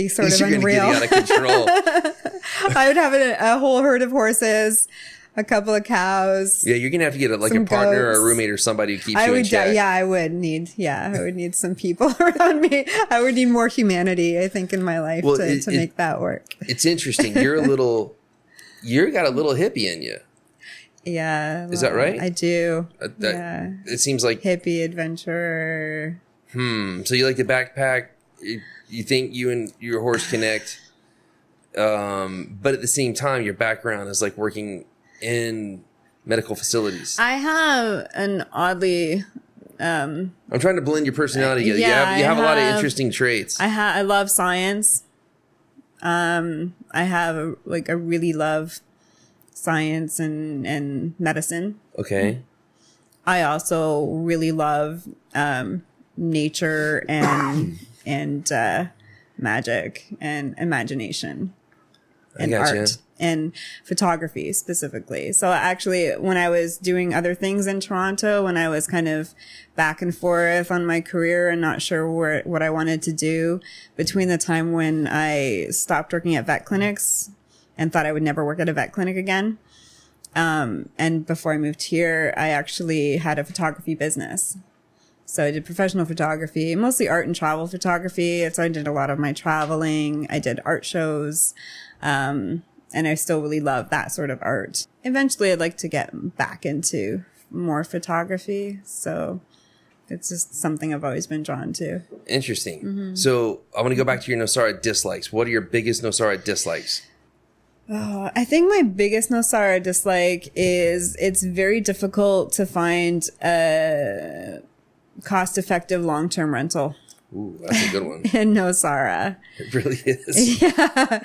sort of unreal. You're getting out of control. I would have a whole herd of horses. A couple of cows. Yeah, you're going to have to get a partner or a roommate or somebody who keeps you in check. Yeah, I would need some people around me. I would need more humanity, I think, in my life to make that work. It's interesting. You got a little hippie in you. Yeah. Is that right? I do. Yeah. It seems like. Hippie adventurer. So you like the backpack. You think you and your horse connect. But at the same time, your background is like working in medical facilities. I have an oddly I'm trying to blend your personality together. You have a lot of interesting traits. I love science. I really love science and medicine. Okay. I also really love nature and magic and imagination and art. And photography specifically. So actually, when I was doing other things in Toronto, when I was kind of back and forth on my career and not sure what I wanted to do, between the time when I stopped working at vet clinics and thought I would never work at a vet clinic again, and before I moved here, I actually had a photography business. So I did professional photography, mostly art and travel photography. So I did a lot of my traveling. I did art shows. And I still really love that sort of art. Eventually, I'd like to get back into more photography. So it's just something I've always been drawn to. Interesting. Mm-hmm. So I want to go back to your Nosara dislikes. What are your biggest Nosara dislikes? I think my biggest Nosara dislike is it's very difficult to find a cost-effective long-term rental. Ooh, that's a good one. In Nosara. It really is. Yeah.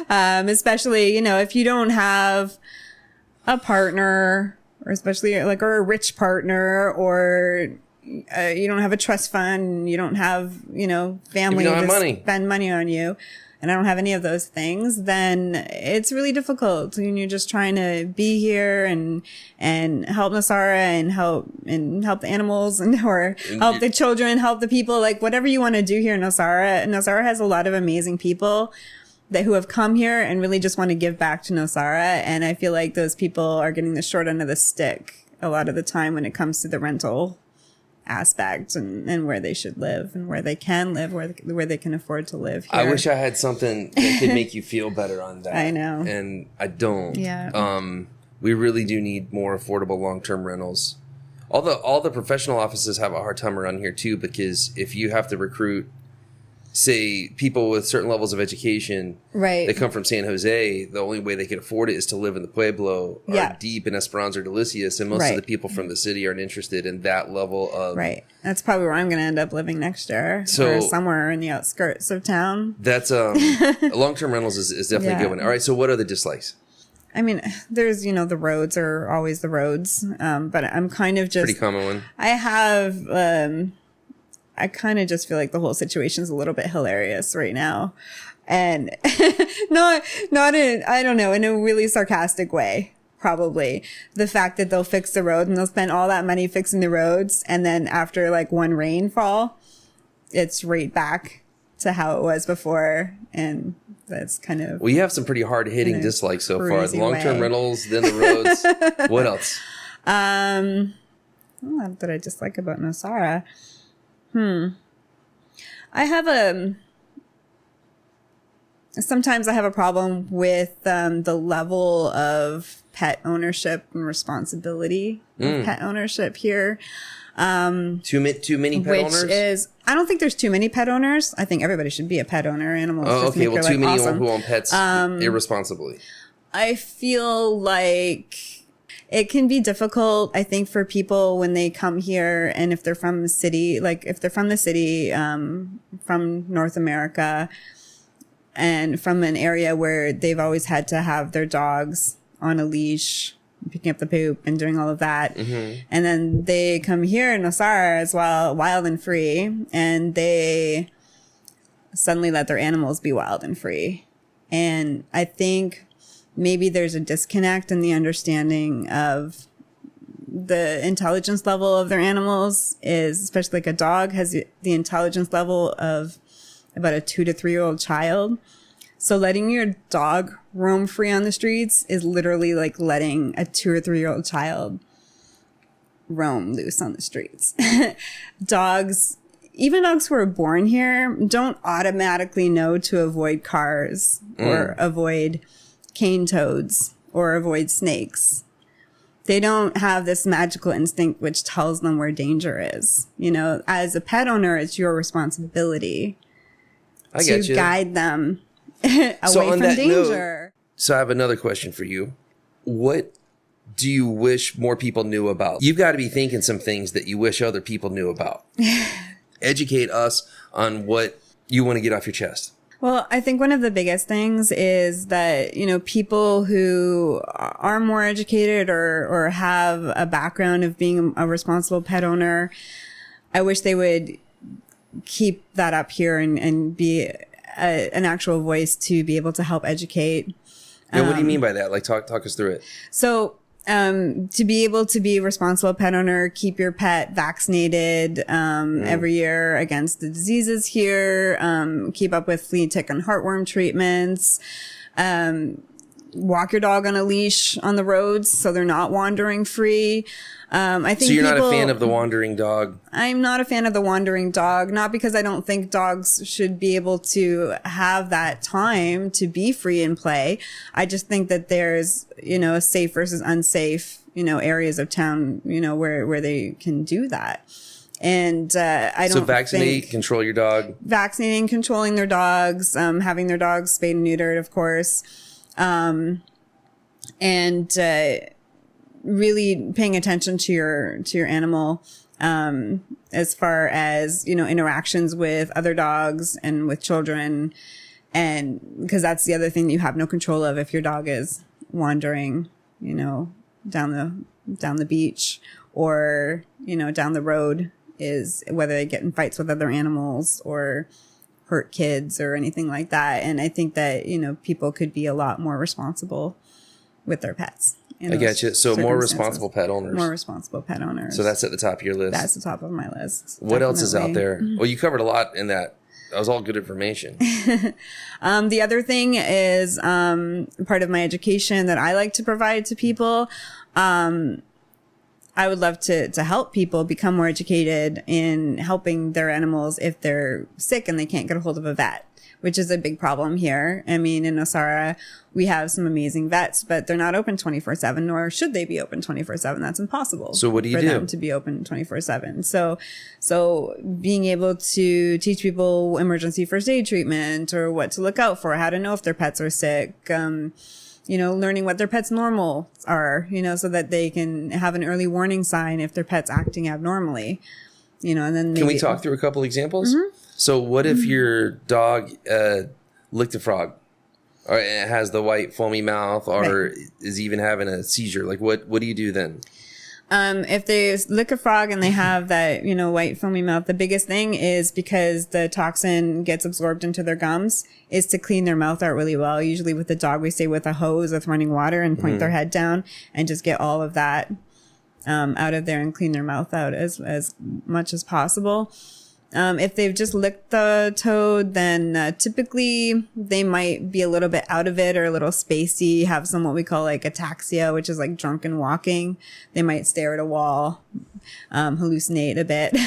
Especially, if you don't have a partner, or especially or a rich partner, or you don't have a trust fund, you don't have, family to spend money on you. and I don't have any of those things, then it's really difficult when you're just trying to be here and help Nosara and help the animals or help the children, help the people, like whatever you want to do here in Nosara. Nosara has a lot of amazing people who have come here and really just want to give back to Nosara. And I feel like those people are getting the short end of the stick a lot of the time when it comes to the rental aspect and where they should live and where they can live, where they can afford to live here. I wish I had something that could make you feel better on that. I know. And I don't. Yeah. We really do need more affordable long-term rentals. All the professional offices have a hard time around here too, because if you have to recruit, say, people with certain levels of education, right, they come from San Jose, the only way they can afford it is to live in the Pueblo or deep in Esperanza or Delicias, and most of the people from the city aren't interested in that level of... Right. That's probably where I'm going to end up living next year, or somewhere in the outskirts of town. That's... long-term rentals is definitely a good one. All right, so what are the dislikes? I mean, there's, the roads are always the roads, but I'm kind of just... Pretty common one. I kind of just feel like the whole situation's a little bit hilarious right now. And not in, I don't know, in a really sarcastic way, probably. The fact that they'll fix the roads and they'll spend all that money fixing the roads. And then after like one rainfall, it's right back to how it was before. And that's kind of... Well, you have some pretty hard-hitting dislikes so far. The long-term rentals, then the roads. What else? What did I dislike about Nosara? Sometimes I have a problem with the level of pet ownership and responsibility of pet ownership here. Too many pet owners? I don't think there's too many pet owners. I think everybody should be a pet owner. Animals just okay. make Well, your too life many awesome. who own pets irresponsibly. I feel like it can be difficult, I think, for people when they come here, and if they're from the city, from North America, and from an area where they've always had to have their dogs on a leash, picking up the poop and doing all of that. Mm-hmm. And then they come here in Nosara as well, wild and free, and they suddenly let their animals be wild and free. And I think maybe there's a disconnect in the understanding of the intelligence level of their animals is, especially like a dog has the intelligence level of about a 2 to 3 year old child. So letting your dog roam free on the streets is literally like letting a 2 or 3 year old child roam loose on the streets. Even dogs who are born here don't automatically know to avoid cars or avoid cane toads or avoid snakes. They don't have this magical instinct which tells them where danger is. As a pet owner, it's your responsibility to guide them away from danger. So I have another question for you. What do you wish more people knew about? You've got to be thinking some things that you wish other people knew about. Educate us on what you want to get off your chest. Well, I think one of the biggest things is that, people who are more educated or have a background of being a responsible pet owner, I wish they would keep that up here and be an actual voice to be able to help educate. And what do you mean by that? Like, talk us through it. So, to be able to be a responsible pet owner, keep your pet vaccinated every year against the diseases here, keep up with flea, tick, and heartworm treatments, walk your dog on a leash on the roads so they're not wandering free. I think so you're not a fan of the wandering dog? I'm not a fan of the wandering dog, not because I don't think dogs should be able to have that time to be free and play. I just think that there's, safe versus unsafe, areas of town, where they can do that. And I don't vaccinate, control your dog. Vaccinating, controlling their dogs, having their dogs spayed and neutered, of course. Really paying attention to your animal, as far as, interactions with other dogs and with children. And because that's the other thing you have no control of if your dog is wandering, down the beach or, down the road, is whether they get in fights with other animals or hurt kids or anything like that. And I think that, you know, people could be a lot more responsible with their pets. I get you. So more responsible pet owners. More responsible pet owners. So that's at the top of your list. That's the top of my list. What else is out there? Well, you covered a lot in that. That was all good information. The other thing is part of my education that I like to provide to people. I would love to help people become more educated in helping their animals if they're sick and they can't get a hold of a vet, which is a big problem here. I mean, in Nosara, we have some amazing vets, but they're not open 24/7, nor should they be open 24/7. That's impossible. So what do you for do? them to be open 24/7. So being able to teach people emergency first aid treatment or what to look out for, how to know if their pets are sick, you know, learning what their pets' normal are, you know, so that they can have an early warning sign if their pet's acting abnormally, you know, and then maybe, Can we talk through a couple examples? So what if your dog licked a frog, or it has the white foamy mouth, or is even having a seizure? Like what do you do then? If they lick a frog and they have that, you know, white foamy mouth, the biggest thing is because the toxin gets absorbed into their gums is to clean their mouth out really well. Usually with the dog, we stay with a hose with running water and point their head down and just get all of that out of there and clean their mouth out as much as possible. If they've just licked the toad, then typically they might be a little bit out of it or a little spacey, have some what we call like ataxia, which is like drunken walking. They might stare at a wall, hallucinate a bit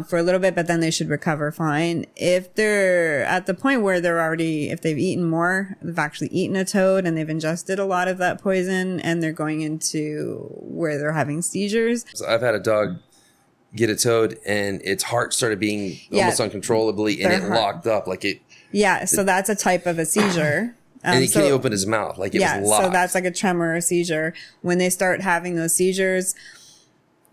for a little bit, but then they should recover fine. If they're at the point where if they've eaten more, they've actually eaten a toad and they've ingested a lot of that poison and they're going into where they're having seizures. So I've had a dog get a toad and its heart started being almost uncontrollably and it locked up like it. Yeah. So that's a type of a seizure. And he can't open his mouth like it was locked. So that's like a tremor or seizure. When they start having those seizures,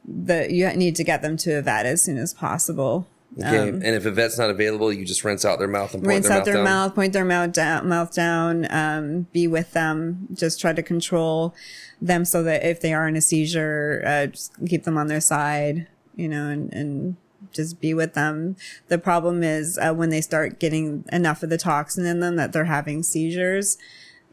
you need to get them to a vet as soon as possible. Okay. And if a vet's not available, you just rinse out their mouth and point their mouth down, be with them, just try to control them so that if they are in a seizure, just keep them on their side. You know, and just be with them. The problem is when they start getting enough of the toxin in them that they're having seizures,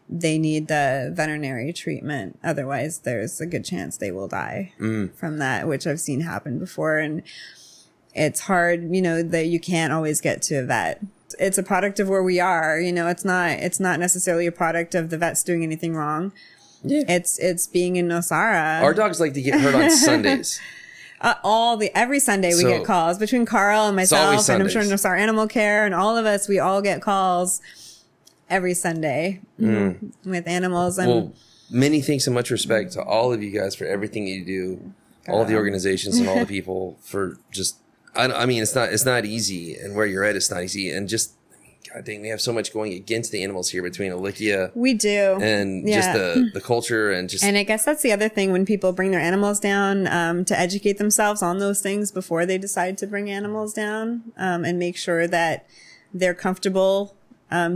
they need the veterinary treatment. Otherwise, there's a good chance they will die from that, which I've seen happen before. And it's hard, you know, that you can't always get to a vet. It's a product of where we are. You know, it's not necessarily a product of the vets doing anything wrong. Yeah. It's being in Nosara. Our dogs like to get hurt on Sundays. Every Sunday we get calls between Carl and myself, and I'm sure Nosara Animal Care and all of us. We all get calls every Sunday with animals. Well, many thanks and much respect to all of you guys for everything you do, all the organizations and all the people for just. I mean, it's not easy, and where you're at, it's not easy, and just. God dang, we have so much going against the animals here between Alicia. We do. And just the culture and just. And I guess that's the other thing when people bring their animals down, to educate themselves on those things before they decide to bring animals down, and make sure that they're comfortable,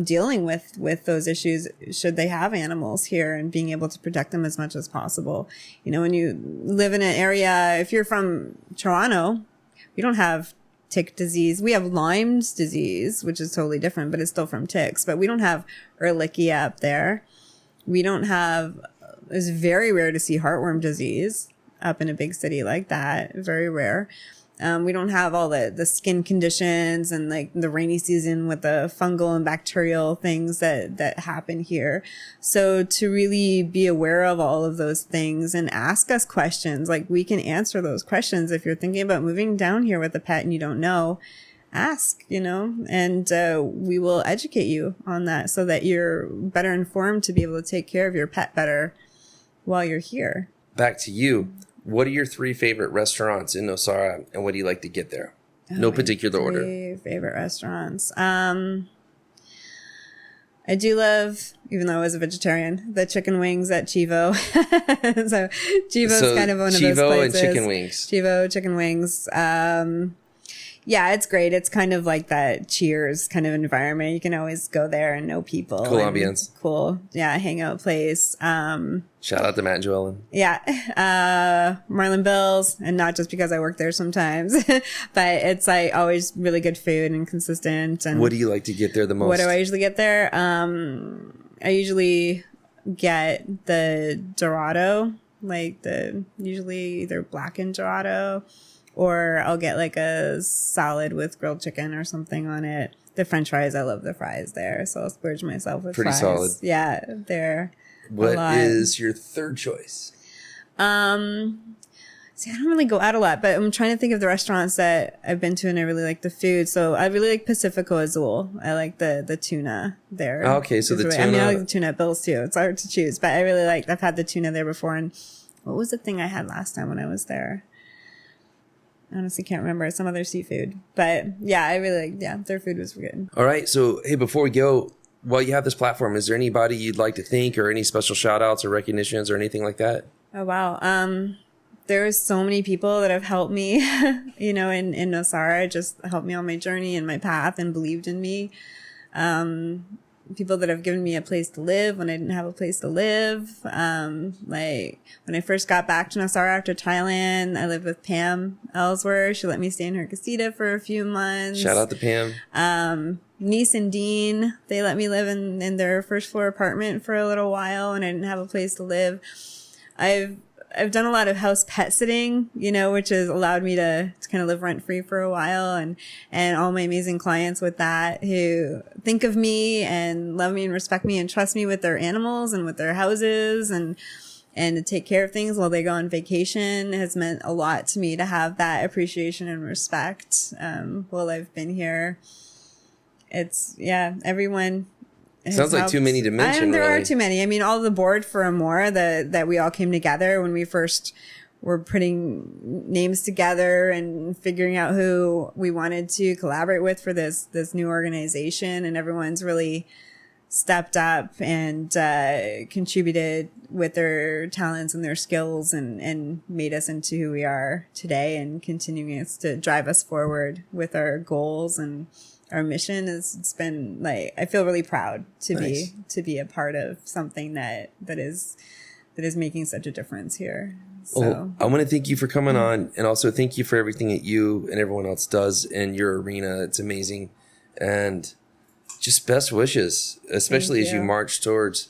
dealing with those issues should they have animals here and being able to protect them as much as possible. You know, when you live in an area, if you're from Toronto, we don't have tick disease. We have Lyme's disease, which is totally different, but it's still from ticks. But we don't have Ehrlichia up there. We don't have, it's very rare to see heartworm disease up in a big city like that. Very rare. We don't have all the skin conditions and like the rainy season with the fungal and bacterial things that happen here. So to really be aware of all of those things and ask us questions, like we can answer those questions. If you're thinking about moving down here with a pet and you don't know, ask, you know, and we will educate you on that so that you're better informed to be able to take care of your pet better while you're here. Back to you. What are your 3 favorite restaurants in Nosara, and what do you like to get there? No particular order. Favorite restaurants. I do love, even though I was a vegetarian, the chicken wings at Chivo. So Chivo's kind of one of those places. Chivo and chicken wings. Chivo, chicken wings. Yeah, it's great. It's kind of like that Cheers kind of environment. You can always go there and know people. Cool ambience. Cool. Yeah, hangout place. Shout out to Matt and Joellen. Yeah. Marlin Bills, and not just because I work there sometimes, but it's like always really good food and consistent. And what do you like to get there the most? what do I usually get there? I usually get the Dorado, like usually either blackened Dorado, or I'll get like a salad with grilled chicken or something on it. The French fries, I love the fries there, so I'll splurge myself with pretty fries. Solid. Yeah, they're What is your third choice? See, I don't really go out a lot, but I'm trying to think of the restaurants that I've been to and I really like the food. So I really like Pacifico Azul. I like the tuna there. Okay, so the tuna. I mean, I like the tuna at Bill's too. It's hard to choose, but I really like. I've had the tuna there before. And what was the thing I had last time when I was there? I honestly can't remember. Some other seafood, but yeah, I really like. Yeah, their food was good. All right, so hey, before we go, while you have this platform, is there anybody you'd like to thank, or any special shout outs or recognitions or anything like that? Oh wow. There's so many people that have helped me, in Nosara, just helped me on my journey and my path and believed in me. People that have given me a place to live when I didn't have a place to live. Like when I first got back to Nosara after Thailand, I lived with Pam Ellsworth. She let me stay in her casita for a few months. Shout out to Pam. Niece and Dean, they let me live in their first floor apartment for a little while when I didn't have a place to live. I've done a lot of house pet sitting, which has allowed me to kind of live rent free for a while, and all my amazing clients with that who think of me and love me and respect me and trust me with their animals and with their houses and to take care of things while they go on vacation has meant a lot to me to have that appreciation and respect while I've been here. Everyone. Sounds like too many to mention. There really. are too many. I mean, all the board for Amor that we all came together when we first were putting names together and figuring out who we wanted to collaborate with for this new organization, and everyone's really stepped up and contributed with their talents and their skills and made us into who we are today, and continuing us to drive us forward with our goals and our mission. It's been like, I feel really proud to be a part of something that is making such a difference here. So well, I want to thank you for coming on, and also thank you for everything that you and everyone else does in your arena. It's amazing, and just best wishes, especially as you march towards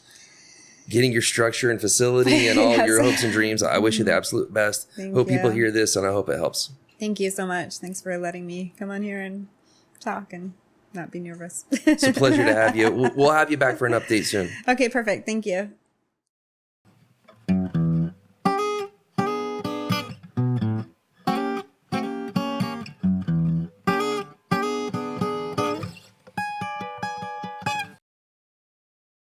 getting your structure and facility and all Yes. your hopes and dreams. I wish you the absolute best. Hope people hear this, and I hope it helps. Thank you so much. Thanks for letting me come on here and talk and not be nervous. It's a pleasure to have you. We'll have you back for an update soon. Okay, perfect. Thank you.